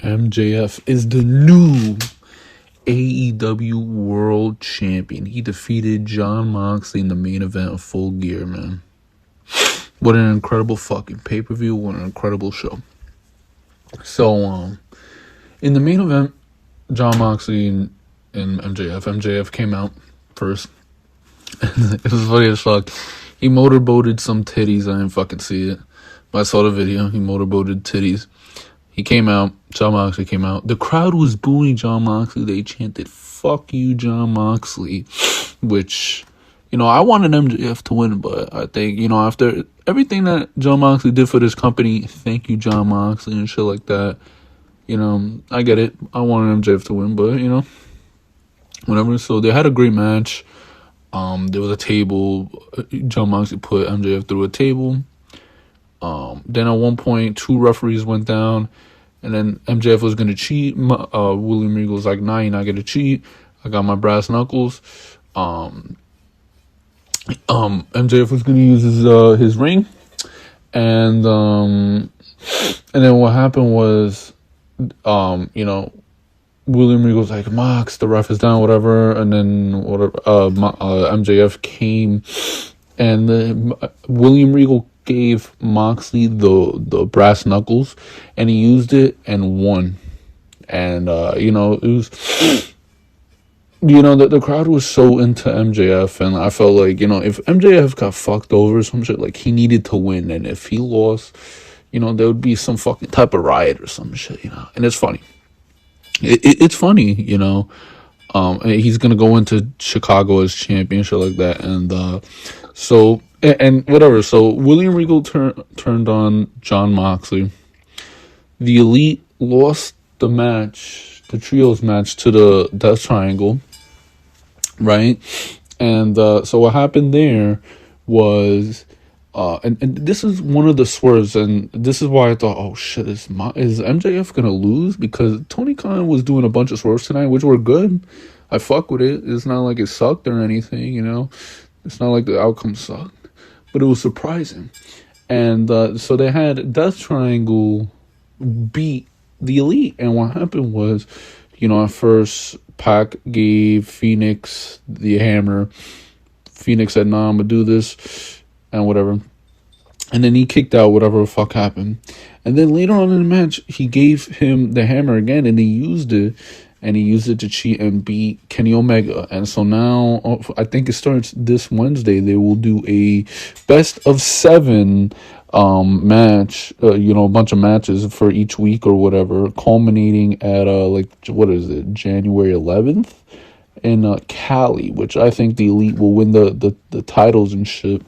MJF is the new AEW World Champion. He defeated Jon Moxley in the main event of Full Gear, man. What an incredible fucking pay-per-view. What an incredible show. So, in the main event, Jon Moxley and MJF came out first. It was funny as fuck. He motorboated some titties. I didn't fucking see it, but I saw the video. He motorboated titties. He came out. Jon Moxley came out. The crowd was booing Jon Moxley. They chanted, "Fuck you, Jon Moxley," which, I wanted MJF to win, but I think, after everything that Jon Moxley did for this company, thank you, Jon Moxley, and shit like that, I get it. I wanted MJF to win, but, whatever. So they had a great match. There was a table. Jon Moxley put MJF through a table. Then at one point, 2 referees went down, and then MJF was going to cheat. William Regal was like, "Nah, you're not going to cheat. I got my brass knuckles." MJF was going to use his ring, and then what happened was, William Regal's like, "Mox, the ref is down," whatever, and then MJF came, and William Regal gave Moxley the brass knuckles, and he used it and won. And it was, the crowd was so into MJF, and I felt like, if MJF got fucked over or some shit, like, he needed to win, and if he lost, there would be some fucking type of riot or some shit, and it's funny. It's funny, he's gonna go into Chicago as champion, shit like that, and and whatever. So William Regal turned on Jon Moxley. The Elite lost the match, the trios match, to the Death Triangle, right? And so what happened there was, and this is one of the swerves, and this is why I thought, oh shit, is MJF gonna lose? Because Tony Khan was doing a bunch of swerves tonight, which were good. I fuck with it. It's not like it sucked or anything, It's not like the outcome sucked, but it was surprising. And so they had Death Triangle beat the Elite, and what happened was, at first Pac gave Fénix the hammer. Fénix said, "Nah, I'm gonna do this," and whatever. And then he kicked out, whatever the fuck happened. And then later on in the match, he gave him the hammer again, and he used it. And he used it to cheat and beat Kenny Omega. And so now, I think it starts this Wednesday. They will do a best of 7 match, a bunch of matches for each week or whatever, culminating at, January 11th in Cali, which I think the Elite will win the titles and shit.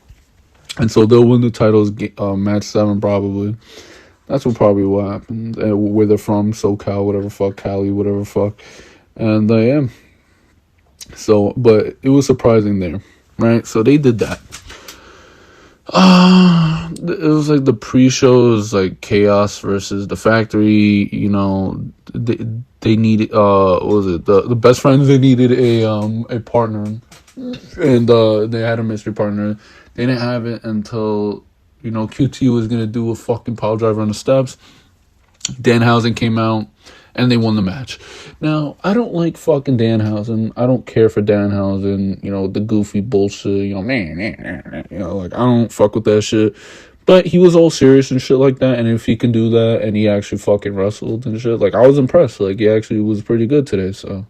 And so they'll win the titles, match 7 probably. That's what probably will happen. Where they're from, SoCal, whatever fuck, Cali, whatever fuck. And yeah. So, but it was surprising there, right? So they did that. It was like the pre-show was like Chaos versus the Factory. They needed what was it? The Best Friends. They needed a partner, and they had a mystery partner. They didn't have it until, QT was going to do a fucking pile driver on the steps. Danhausen came out, and they won the match. Now, I don't like fucking Danhausen. I don't care for Danhausen, the goofy bullshit, I don't fuck with that shit. But he was all serious and shit like that, and if he can do that, and he actually fucking wrestled and shit, I was impressed. He actually was pretty good today, so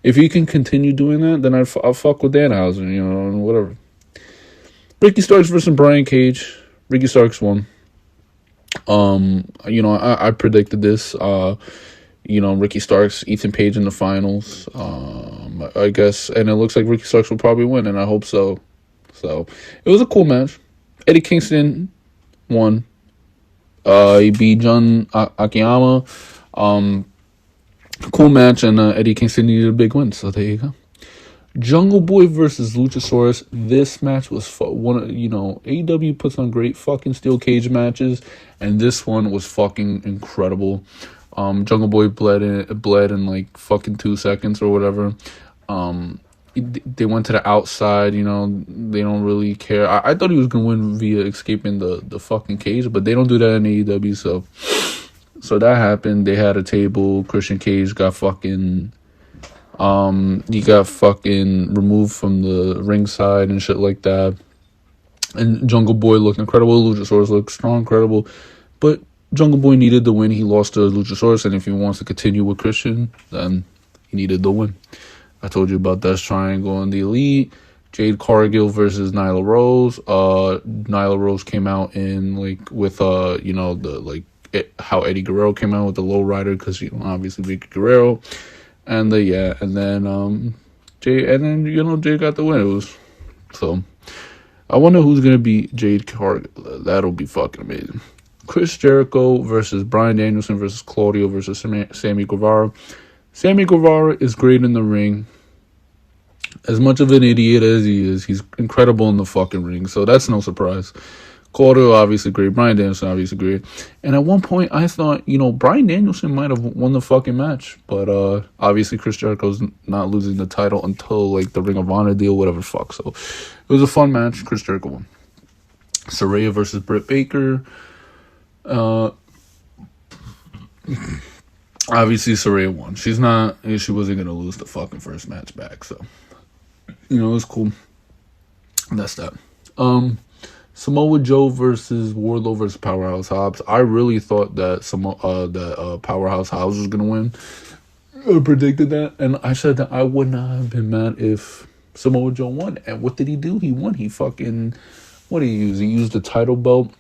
if he can continue doing that, then I'll fuck with Danhausen, and whatever. Ricky Starks versus Brian Cage. Ricky Starks won. I predicted this. Ricky Starks, Ethan Page in the finals. I guess, and it looks like Ricky Starks will probably win, and I hope so. So it was a cool match. Eddie Kingston won. He beat Jun Akiyama. Cool match, and Eddie Kingston needed a big win. So there you go. Jungle Boy versus Luchasaurus. This match was AEW puts on great fucking steel cage matches, and this one was fucking incredible. Jungle Boy bled in like fucking 2 seconds or whatever. They went to the outside, they don't really care. I thought he was gonna win via escaping the fucking cage, but they don't do that in AEW, so So that happened. They had a table. Christian Cage got fucking he got fucking removed from the ringside and shit like that. And Jungle Boy looked incredible. Luchasaurus looked strong, incredible. But Jungle Boy needed the win. He lost to Luchasaurus, and if he wants to continue with Christian, then he needed the win. I told you about that triangle in the Elite. Jade Cargill versus Nyla Rose. Nyla Rose came out in with how Eddie Guerrero came out with the low rider because obviously Vickie Guerrero, and Jade got the win. It was so. I wonder who's gonna be Jade Cargill. That'll be fucking amazing. Chris Jericho versus Bryan Danielson versus Claudio versus Sammy Guevara. Sammy Guevara is great in the ring. As much of an idiot as he is, he's incredible in the fucking ring. So that's no surprise. Claudio, obviously great. Bryan Danielson, obviously great. And at one point, I thought, Bryan Danielson might have won the fucking match. But obviously, Chris Jericho's not losing the title until, the Ring of Honor deal, whatever the fuck. So it was a fun match. Chris Jericho won. Saraya versus Britt Baker. Obviously, Saraya won. She wasn't going to lose the fucking first match back. So, it was cool. That's that. Samoa Joe versus Wardlow versus Powerhouse Hobbs. I really thought that Powerhouse Hobbs was gonna win. I predicted that, and I said that I would not have been mad if Samoa Joe won. And what did he do? He won. He fucking what did he use? He used the title belt,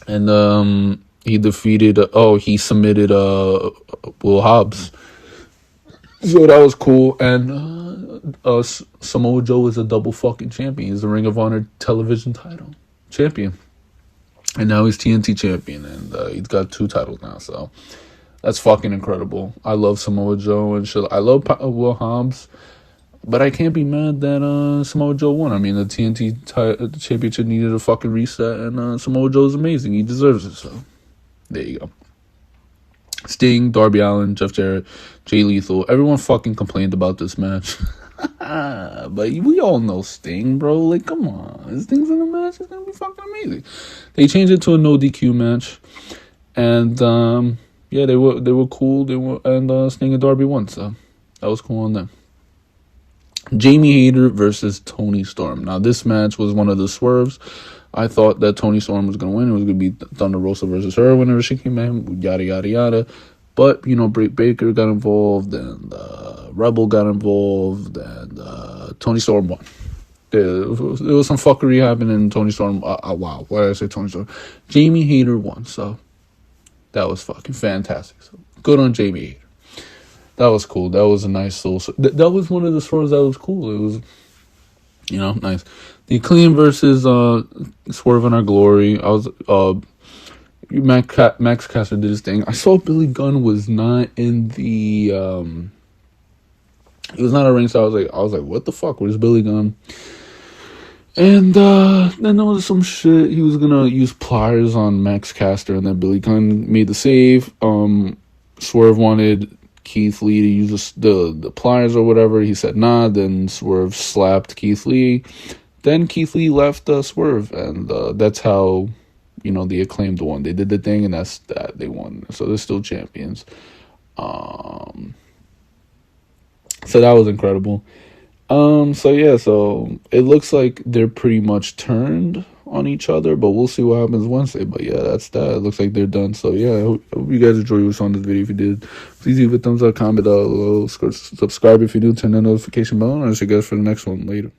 and he defeated. He submitted Will Hobbs. So that was cool, and Samoa Joe is a double fucking champion. He's the Ring of Honor television title champion, and now he's TNT champion, and he's got 2 titles now. So that's fucking incredible. I love Samoa Joe and shit. I love Will Hobbs, but I can't be mad that Samoa Joe won. I mean, the TNT championship needed a fucking reset, and Samoa Joe's amazing. He deserves it. So there you go. Sting, Darby Allin, Jeff Jarrett, Jay Lethal. Everyone fucking complained about this match. But we all know Sting, bro. Come on. Sting's in the match. It's going to be fucking amazing. They changed it to a no DQ match. And, they were cool. And Sting and Darby won. So that was cool on them. Jamie Hayter versus Toni Storm. Now, this match was one of the swerves. I thought that Toni Storm was going to win. It was going to be Thunder Rosa versus her whenever she came in, yada, yada, yada. But, Britt Baker got involved, and Rebel got involved, and Toni Storm won. There was some fuckery happening, and Toni Storm, wow, why did I say Toni Storm? Jamie Hayter won, so that was fucking fantastic. So good on Jamie Hayter. That was cool. That was a nice little... That was one of the stories that was cool. It was, nice. The Acclaim versus Swerve in Our Glory. I was Max Caster did his thing. I saw Billy Gunn was not in the he was not a ringside. I was like, what the fuck? Where's Billy Gunn? And then there was some shit. He was gonna use pliers on Max Caster, and then Billy Gunn made the save. Swerve wanted Keith Lee to use the pliers or whatever. He said nah. Then Swerve slapped Keith Lee. Then Keith Lee left Swerve, and that's how, the Acclaimed won. They did the thing, and that's that. They won. So they're still champions. So that was incredible. So it looks like they're pretty much turned on each other, but we'll see what happens Wednesday. But yeah, that's that. It looks like they're done. So yeah, I hope you guys enjoyed what's on this video. If you did, please leave a thumbs up, comment down below, subscribe if you do, turn the notification bell, and I'll see you guys for the next one later.